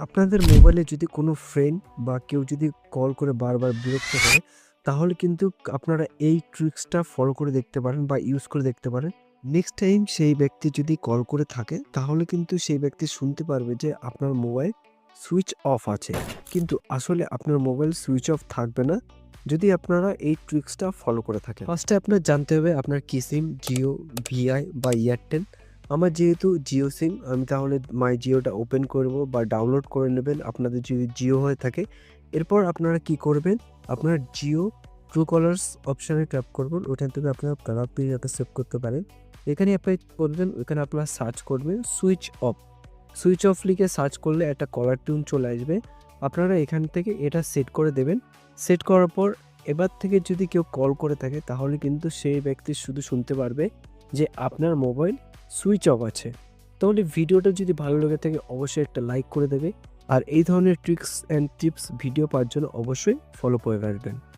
আপনাদের মোবাইলে যদি কোনো ফ্রেন্ড বা কেউ যদি কল করে বারবার বিরক্ত করে, তাহলে কিন্তু আপনারা এই ট্রিক্সটা ফলো করে দেখতে পারেন বা ইউজ করে দেখতে পারেন। নেক্সট টাইম সেই ব্যক্তি যদি কল করে থাকে, তাহলে কিন্তু সেই ব্যক্তি শুনতে পারবে যে আপনার মোবাইল সুইচ অফ আছে। কিন্তু আসলে আপনার মোবাইল সুইচ অফ থাকবে না, যদি আপনারা এই ট্রিক্সটা ফলো করে থাকেন। ফার্স্টে আপনার জানতে হবে আপনার কি সিম, জিও, ভিআই বা এয়ারটেল। আমার যেহেতু জিও সিম, আমি তাহলে মাই জিওটা ওপেন করব বা ডাউনলোড করে নেবেন আপনাদের যদি জিও হয়ে থাকে। এরপর আপনারা কি করবেন, আপনার জিও ট্রু কলার্স অপশানে ট্যাপ করবেন, ওখান থেকে আপনারা কালার পিরিয়ডটা সেভ করতে পারেন। এখানে অ্যাপ্লাই করবেন, ওখানে আপনারা সার্চ করবেন সুইচ অফ। সুইচ অফ লিখে সার্চ করলে একটা কলার টিউন চলে আসবে। আপনারা এখান থেকে এটা সেট করে দেবেন। সেট করার পর এবার থেকে যদি কেউ কল করে থাকে, তাহলে কিন্তু সেই ব্যক্তি শুধু শুনতে পারবে যে আপনার মোবাইল সুইচ অফ আছে। তাহলে ভিডিওটা যদি ভালো লেগে থাকে অবশ্যই একটা লাইক করে দেবে। আর এই ধরনের ট্রিক্স অ্যান্ড টিপস ভিডিও পাওয়ার জন্য অবশ্যই ফলো করে রাখবেন।